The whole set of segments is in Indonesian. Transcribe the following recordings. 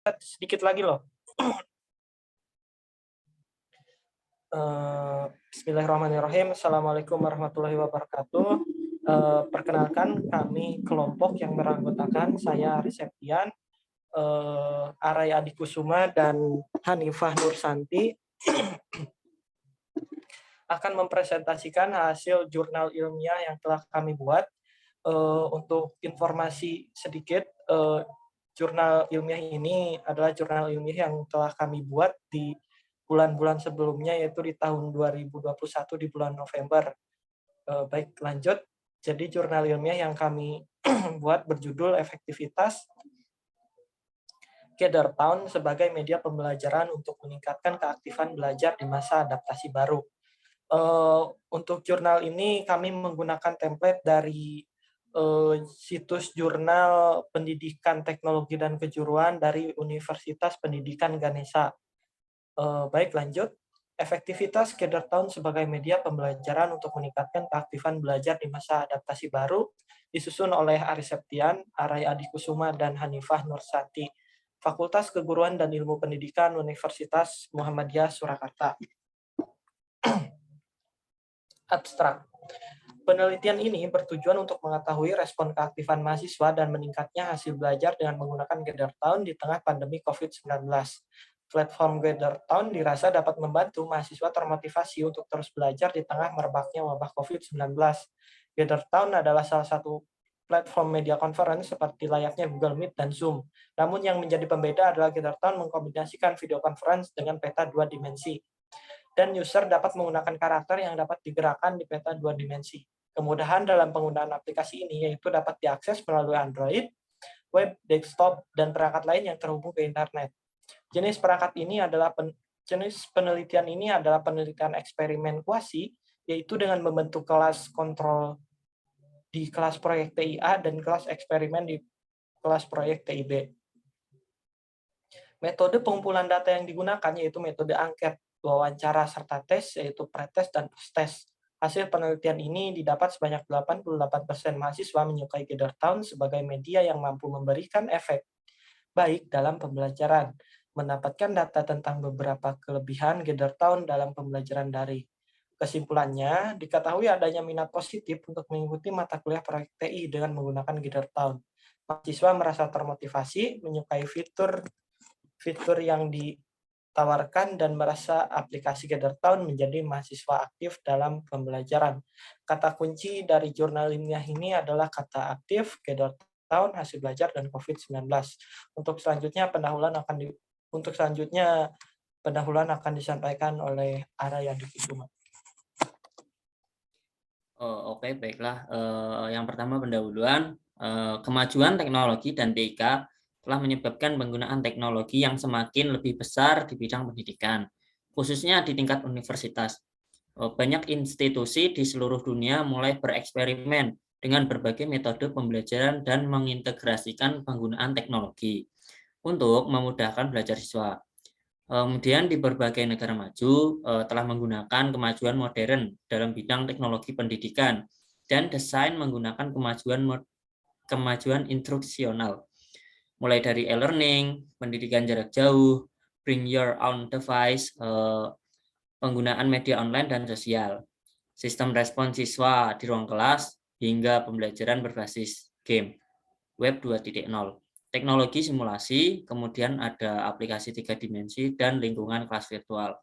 Sedikit lagi loh. Bismillahirrahmanirrahim. Assalamualaikum warahmatullahi wabarakatuh. Perkenalkan kami kelompok yang beranggotakan saya Aris Septian, Aray Adikusuma dan Hanifah Nursanti akan mempresentasikan hasil jurnal ilmiah yang telah kami buat. Untuk informasi sedikit, jurnal ilmiah ini adalah jurnal ilmiah yang telah kami buat di bulan-bulan sebelumnya, yaitu di tahun 2021 di bulan November. Baik, lanjut. Jadi jurnal ilmiah yang kami buat berjudul Efektivitas Gather Town sebagai media pembelajaran untuk meningkatkan keaktifan belajar di masa adaptasi baru. Untuk jurnal ini kami menggunakan template dari situs jurnal pendidikan teknologi dan kejuruan dari Universitas Pendidikan Ganesha. Baik, lanjut. Efektivitas Gather Town sebagai media pembelajaran untuk meningkatkan keaktifan belajar di masa adaptasi baru disusun oleh Aris Septian, Aray Adikusuma, dan Hanifah Nursanti, Fakultas Keguruan dan Ilmu Pendidikan Universitas Muhammadiyah Surakarta. Abstrak. Penelitian ini bertujuan untuk mengetahui respon keaktifan mahasiswa dan meningkatnya hasil belajar dengan menggunakan Gather Town di tengah pandemi COVID-19. Platform Gather Town dirasa dapat membantu mahasiswa termotivasi untuk terus belajar di tengah merebaknya wabah COVID-19. Gather Town adalah salah satu platform media conference seperti layaknya Google Meet dan Zoom. Namun yang menjadi pembeda adalah Gather Town mengkombinasikan video conference dengan peta 2 dimensi. Dan user dapat menggunakan karakter yang dapat digerakkan di peta 2 dimensi. Kemudahan dalam penggunaan aplikasi ini yaitu dapat diakses melalui Android, web, desktop, dan perangkat lain yang terhubung ke internet. Jenis penelitian ini adalah penelitian eksperimen kuasi, yaitu dengan membentuk kelas kontrol di kelas proyek TIA dan kelas eksperimen di kelas proyek TIB. Metode pengumpulan data yang digunakan yaitu metode angket, wawancara, serta tes, yaitu pretest dan post-test. Hasil penelitian ini didapat sebanyak 88% mahasiswa menyukai Gather Town sebagai media yang mampu memberikan efek baik dalam pembelajaran. Mendapatkan data tentang beberapa kelebihan Gather Town dalam pembelajaran daring. Kesimpulannya, diketahui adanya minat positif untuk mengikuti mata kuliah proyek TI dengan menggunakan Gather Town. Mahasiswa merasa termotivasi, menyukai fitur yang ditawarkan dan merasa aplikasi Gather Town menjadi mahasiswa aktif dalam pembelajaran. Kata kunci dari jurnal ilmiah ini adalah kata aktif, Gather Town, hasil belajar, dan COVID-19. Untuk selanjutnya pendahuluan akan disampaikan oleh Aray Adikusuma. Oke, baiklah. Yang pertama pendahuluan, kemajuan teknologi dan TIK telah menyebabkan penggunaan teknologi yang semakin lebih besar di bidang pendidikan, khususnya di tingkat universitas. Banyak institusi di seluruh dunia mulai bereksperimen dengan berbagai metode pembelajaran dan mengintegrasikan penggunaan teknologi untuk memudahkan belajar siswa. Kemudian di berbagai negara maju telah menggunakan kemajuan modern dalam bidang teknologi pendidikan dan desain menggunakan kemajuan instruksional, mulai dari e-learning, pendidikan jarak jauh, bring your own device, penggunaan media online dan sosial, sistem respons siswa di ruang kelas, hingga pembelajaran berbasis game, web 2.0, teknologi simulasi, kemudian ada aplikasi 3 dimensi, dan lingkungan kelas virtual.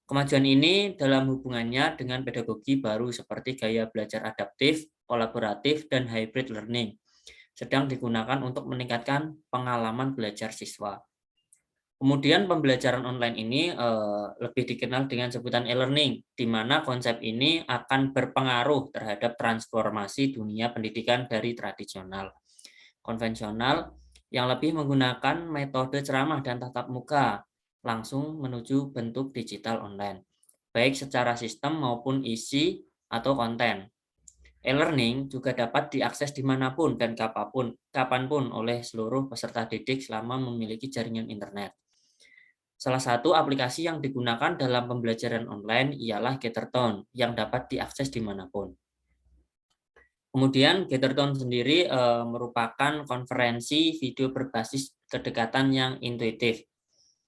Kemajuan ini dalam hubungannya dengan pedagogi baru seperti gaya belajar adaptif, kolaboratif, dan hybrid learning, sedang digunakan untuk meningkatkan pengalaman belajar siswa. Kemudian pembelajaran online ini lebih dikenal dengan sebutan e-learning, di mana konsep ini akan berpengaruh terhadap transformasi dunia pendidikan dari tradisional, konvensional, yang lebih menggunakan metode ceramah dan tatap muka, langsung menuju bentuk digital online, baik secara sistem maupun isi atau konten. E-learning juga dapat diakses dimanapun dan kapanpun oleh seluruh peserta didik selama memiliki jaringan internet. Salah satu aplikasi yang digunakan dalam pembelajaran online ialah Gather Town yang dapat diakses dimanapun. Kemudian Gather Town sendiri merupakan konferensi video berbasis kedekatan yang intuitif.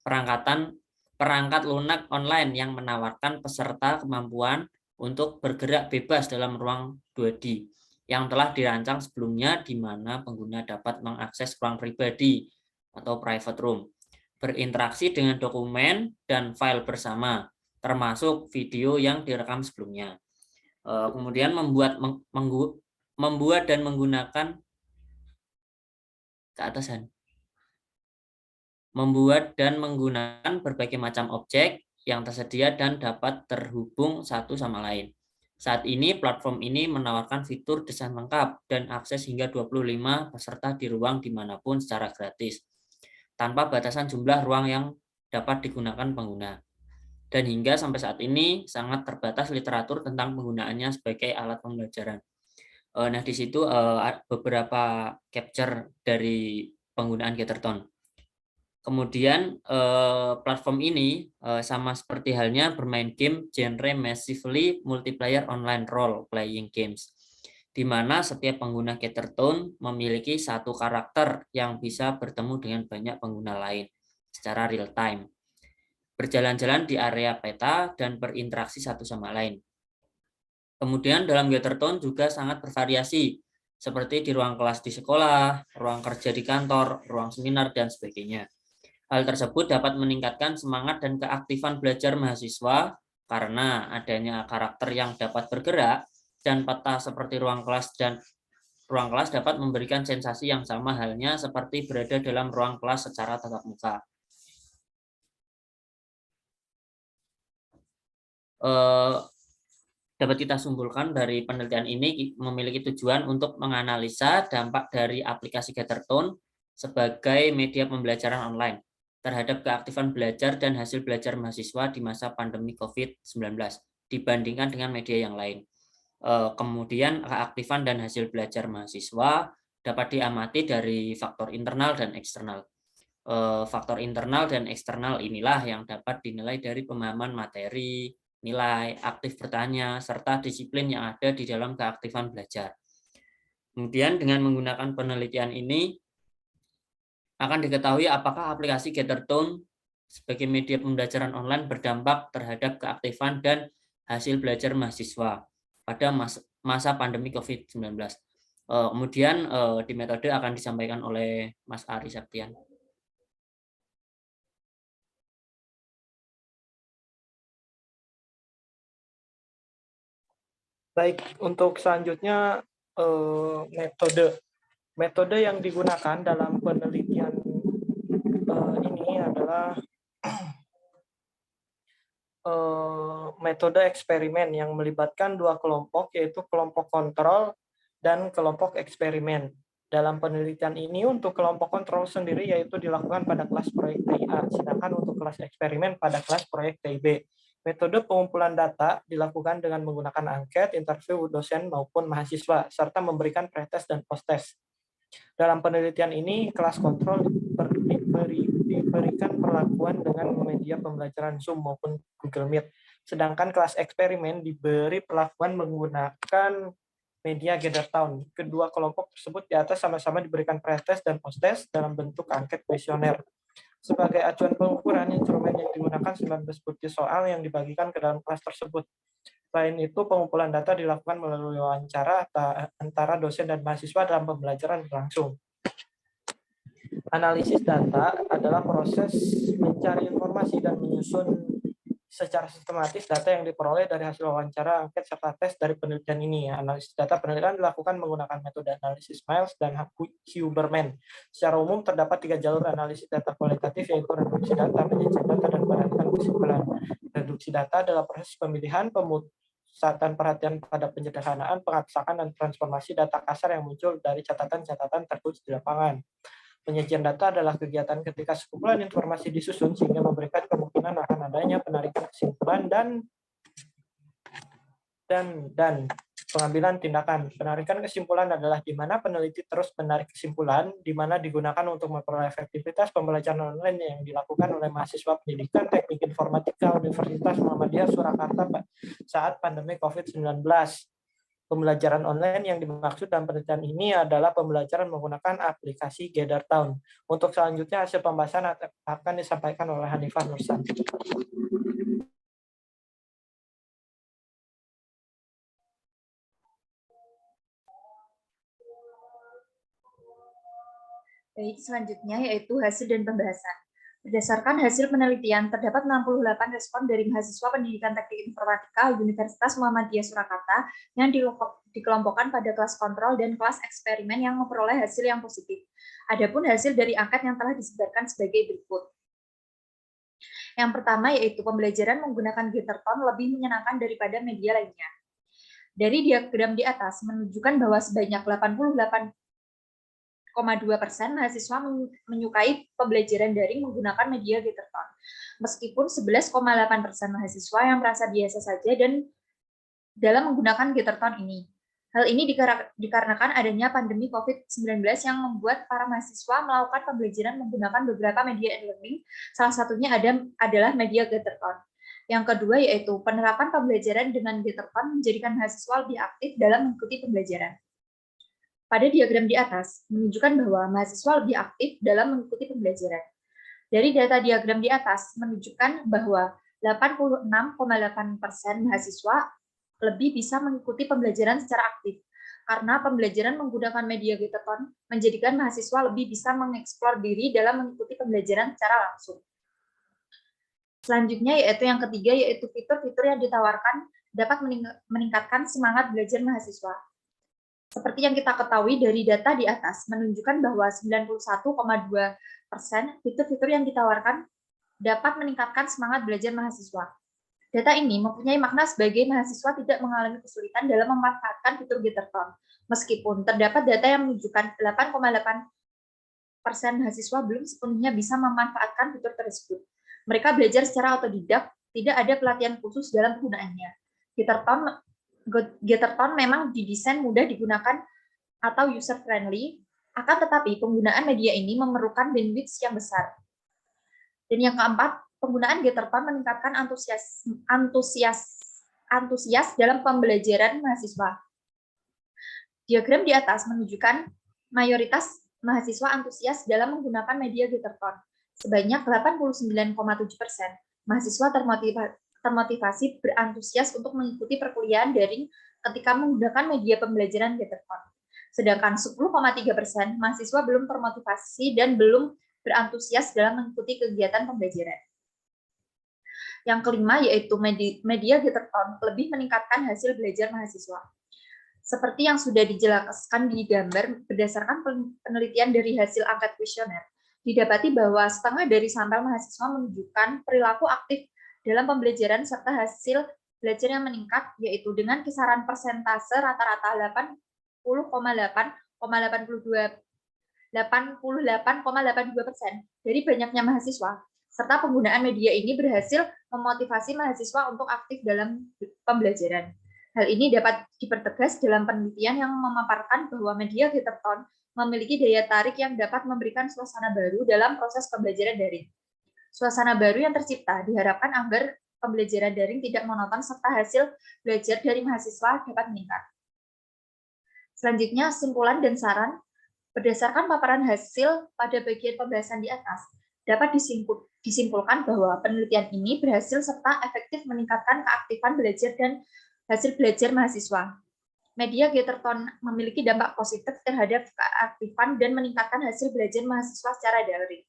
Perangkat lunak online yang menawarkan peserta kemampuan untuk bergerak bebas dalam ruang 2D yang telah dirancang sebelumnya, di mana pengguna dapat mengakses ruang pribadi atau private room, berinteraksi dengan dokumen dan file bersama, termasuk video yang direkam sebelumnya. Kemudian membuat dan menggunakan ke atasan. Membuat dan menggunakan berbagai macam objek yang tersedia dan dapat terhubung satu sama lain. Saat ini, platform ini menawarkan fitur desain lengkap dan akses hingga 25 peserta di ruang dimanapun secara gratis, tanpa batasan jumlah ruang yang dapat digunakan pengguna. Dan hingga sampai saat ini, sangat terbatas literatur tentang penggunaannya sebagai alat pembelajaran. Nah, di situ beberapa capture dari penggunaan Gatherton. Kemudian platform ini sama seperti halnya bermain game genre massively multiplayer online role playing games, di mana setiap pengguna Gatherton memiliki satu karakter yang bisa bertemu dengan banyak pengguna lain secara real time, berjalan-jalan di area peta dan berinteraksi satu sama lain. Kemudian dalam Gatherton juga sangat bervariasi, seperti di ruang kelas di sekolah, ruang kerja di kantor, ruang seminar, dan sebagainya. Hal tersebut dapat meningkatkan semangat dan keaktifan belajar mahasiswa karena adanya karakter yang dapat bergerak dan peta seperti ruang kelas dapat memberikan sensasi yang sama halnya seperti berada dalam ruang kelas secara tatap muka. Dapat kita simpulkan dari penelitian ini memiliki tujuan untuk menganalisa dampak dari aplikasi Gatherton sebagai media pembelajaran online terhadap keaktifan belajar dan hasil belajar mahasiswa di masa pandemi COVID-19 dibandingkan dengan media yang lain. Kemudian keaktifan dan hasil belajar mahasiswa dapat diamati dari faktor internal dan eksternal. Faktor internal dan eksternal inilah yang dapat dinilai dari pemahaman materi, nilai, aktif bertanya, serta disiplin yang ada di dalam keaktifan belajar. Kemudian dengan menggunakan penelitian ini, akan diketahui apakah aplikasi Gatherton sebagai media pembelajaran online berdampak terhadap keaktifan dan hasil belajar mahasiswa pada masa pandemi COVID-19. Kemudian di metode akan disampaikan oleh Mas Ari Septian. Baik, untuk selanjutnya metode yang digunakan dalam penelitian ini adalah metode eksperimen yang melibatkan dua kelompok, yaitu kelompok kontrol dan kelompok eksperimen. Dalam penelitian ini untuk kelompok kontrol sendiri yaitu dilakukan pada kelas proyek TIA, sedangkan untuk kelas eksperimen pada kelas proyek TIB. Metode pengumpulan data dilakukan dengan menggunakan angket, interview dosen maupun mahasiswa, serta memberikan pretest dan posttest. Dalam penelitian ini, kelas kontrol diberikan perlakuan dengan media pembelajaran Zoom maupun Google Meet, sedangkan kelas eksperimen diberi perlakuan menggunakan media Gatherton. Kedua kelompok tersebut di atas sama-sama diberikan pretest dan posttest dalam bentuk angket kuesioner. Sebagai acuan pengukuran, instrumen yang digunakan 19 bukti soal yang dibagikan ke dalam kelas tersebut. Selain itu, pengumpulan data dilakukan melalui wawancara antara dosen dan mahasiswa dalam pembelajaran berlangsung. Analisis data adalah proses mencari informasi dan menyusun secara sistematis data yang diperoleh dari hasil wawancara, angket, serta tes dari penelitian ini. Analisis data penelitian dilakukan menggunakan metode analisis Miles dan Huberman. Secara umum terdapat 3 jalur analisis data kualitatif, yaitu reduksi data, penyajian data, dan penarikan kesimpulan. Reduksi data adalah proses pemilihan, pemusatan perhatian pada penyederhanaan, pengabstrakan, dan transformasi data kasar yang muncul dari catatan-catatan tertulis di lapangan. Penyajian data adalah kegiatan ketika sekumpulan informasi disusun sehingga memberikan kemungkinan akan adanya penarikan kesimpulan dan pengambilan tindakan. Penarikan kesimpulan adalah di mana peneliti terus menarik kesimpulan, di mana digunakan untuk memperoleh efektivitas pembelajaran online yang dilakukan oleh mahasiswa pendidikan teknik informatika Universitas Muhammadiyah Surakarta saat pandemi COVID-19. Pembelajaran online yang dimaksud dalam penelitian ini adalah pembelajaran menggunakan aplikasi GatherTown. Untuk selanjutnya, hasil pembahasan akan disampaikan oleh Hanifah Nursan. Baik, selanjutnya yaitu hasil dan pembahasan. Berdasarkan hasil penelitian, terdapat 68 respon dari mahasiswa pendidikan teknik informatika Universitas Muhammadiyah Surakarta yang dikelompokkan pada kelas kontrol dan kelas eksperimen yang memperoleh hasil yang positif. Adapun hasil dari angket yang telah disebarkan sebagai berikut. Yang pertama yaitu pembelajaran menggunakan GatherTown lebih menyenangkan daripada media lainnya. Dari diagram di atas menunjukkan bahwa sebanyak 88,2% mahasiswa menyukai pembelajaran daring menggunakan media GatherTown, meskipun 11,8% mahasiswa yang merasa biasa saja dan dalam menggunakan GatherTown ini. Hal ini dikarenakan adanya pandemi COVID-19 yang membuat para mahasiswa melakukan pembelajaran menggunakan beberapa media e-learning, salah satunya adalah media GatherTown. Yang kedua yaitu penerapan pembelajaran dengan GatherTown menjadikan mahasiswa lebih aktif dalam mengikuti pembelajaran. Pada diagram di atas menunjukkan bahwa mahasiswa lebih aktif dalam mengikuti pembelajaran. Dari data diagram di atas menunjukkan bahwa 86,8% mahasiswa lebih bisa mengikuti pembelajaran secara aktif, karena pembelajaran menggunakan media GatherTown menjadikan mahasiswa lebih bisa mengeksplor diri dalam mengikuti pembelajaran secara langsung. Selanjutnya yaitu yang ketiga, yaitu fitur-fitur yang ditawarkan dapat meningkatkan semangat belajar mahasiswa. Seperti yang kita ketahui dari data di atas, menunjukkan bahwa 91,2% fitur-fitur yang ditawarkan dapat meningkatkan semangat belajar mahasiswa. Data ini mempunyai makna sebagai mahasiswa tidak mengalami kesulitan dalam memanfaatkan fitur GatherTown, meskipun terdapat data yang menunjukkan 8,8% mahasiswa belum sepenuhnya bisa memanfaatkan fitur tersebut. Mereka belajar secara otodidak, tidak ada pelatihan khusus dalam penggunaannya. GatherTown memang didesain mudah digunakan atau user-friendly, akan tetapi penggunaan media ini memerlukan bandwidth yang besar. Dan yang keempat, penggunaan GatherTown meningkatkan antusias dalam pembelajaran mahasiswa. Diagram di atas menunjukkan mayoritas mahasiswa antusias dalam menggunakan media GatherTown. Sebanyak 89,7% mahasiswa termotivasi berantusias untuk mengikuti perkuliahan daring ketika menggunakan media pembelajaran GatherTown. Sedangkan 10,3% mahasiswa belum termotivasi dan belum berantusias dalam mengikuti kegiatan pembelajaran. Yang kelima yaitu media GatherTown lebih meningkatkan hasil belajar mahasiswa. Seperti yang sudah dijelaskan di gambar, berdasarkan penelitian dari hasil angket kuesioner, didapati bahwa setengah dari sampel mahasiswa menunjukkan perilaku aktif dalam pembelajaran serta hasil belajar yang meningkat, yaitu dengan kisaran persentase rata-rata 88,82% dari banyaknya mahasiswa, serta penggunaan media ini berhasil memotivasi mahasiswa untuk aktif dalam pembelajaran. Hal ini dapat dipertegas dalam penelitian yang memaparkan bahwa media GatherTown memiliki daya tarik yang dapat memberikan suasana baru dalam proses pembelajaran daring. Suasana baru yang tercipta diharapkan agar pembelajaran daring tidak monoton serta hasil belajar dari mahasiswa dapat meningkat. Selanjutnya, simpulan dan saran. Berdasarkan paparan hasil pada bagian pembahasan di atas, dapat disimpulkan bahwa penelitian ini berhasil serta efektif meningkatkan keaktifan belajar dan hasil belajar mahasiswa. Media GatherTown memiliki dampak positif terhadap keaktifan dan meningkatkan hasil belajar mahasiswa secara daring.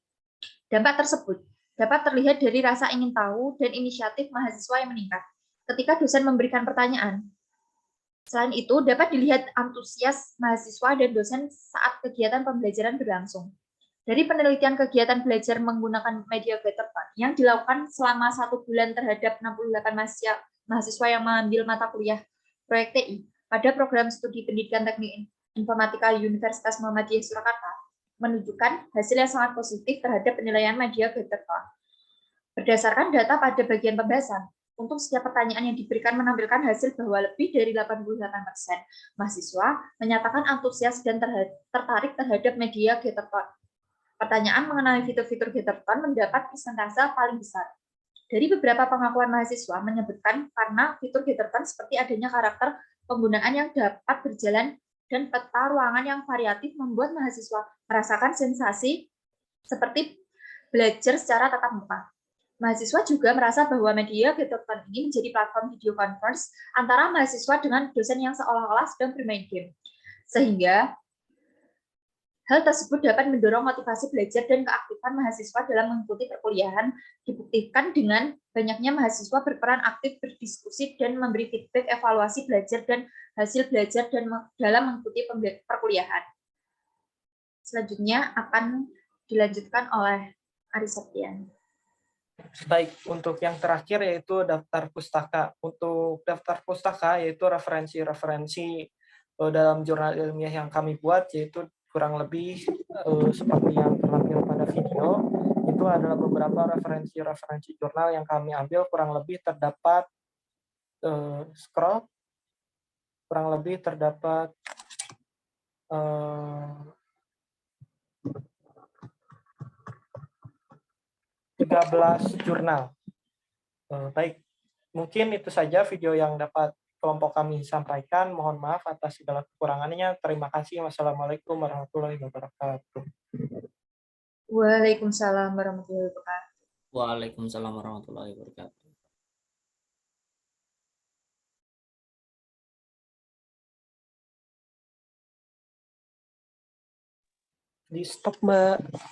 Dampak tersebut dapat terlihat dari rasa ingin tahu dan inisiatif mahasiswa yang meningkat ketika dosen memberikan pertanyaan. Selain itu, dapat dilihat antusias mahasiswa dan dosen saat kegiatan pembelajaran berlangsung. Dari penelitian kegiatan belajar menggunakan media GatherTown yang dilakukan selama 1 bulan terhadap 68 mahasiswa yang mengambil mata kuliah proyek TI pada program studi pendidikan teknik informatika Universitas Muhammadiyah Surakarta, menunjukkan hasil yang sangat positif terhadap penilaian media GatherTown. Berdasarkan data pada bagian pembahasan, untuk setiap pertanyaan yang diberikan menampilkan hasil bahwa lebih dari 88% mahasiswa menyatakan antusias dan tertarik terhadap media GatherTown. Pertanyaan mengenai fitur-fitur GatherTown mendapat persentase paling besar. Dari beberapa pengakuan mahasiswa menyebutkan karena fitur GatherTown seperti adanya karakter penggunaan yang dapat berjalan, dan peta ruangan yang variatif membuat mahasiswa merasakan sensasi seperti belajar secara tatap muka. Mahasiswa juga merasa bahwa media Gatherton ini menjadi platform video conference antara mahasiswa dengan dosen yang seolah-olah sedang bermain game. Sehingga hal tersebut dapat mendorong motivasi belajar dan keaktifan mahasiswa dalam mengikuti perkuliahan, dibuktikan dengan banyaknya mahasiswa berperan aktif berdiskusi dan memberi feedback evaluasi belajar dan hasil belajar dalam mengikuti perkuliahan. Selanjutnya akan dilanjutkan oleh Ari Septian. Baik, untuk yang terakhir yaitu daftar pustaka. Untuk daftar pustaka yaitu referensi-referensi dalam jurnal ilmiah yang kami buat, yaitu kurang lebih seperti yang terlampir pada video. Itu adalah beberapa referensi-referensi jurnal yang kami ambil, kurang lebih terdapat scroll, kurang lebih terdapat 13 jurnal. Baik, mungkin itu saja video yang dapat kelompok kami sampaikan. Mohon maaf atas segala kekurangannya. Terima kasih. Wassalamualaikum warahmatullahi wabarakatuh. Waalaikumsalam warahmatullahi wabarakatuh. Waalaikumsalam warahmatullahi wabarakatuh. Di stop, Mbak.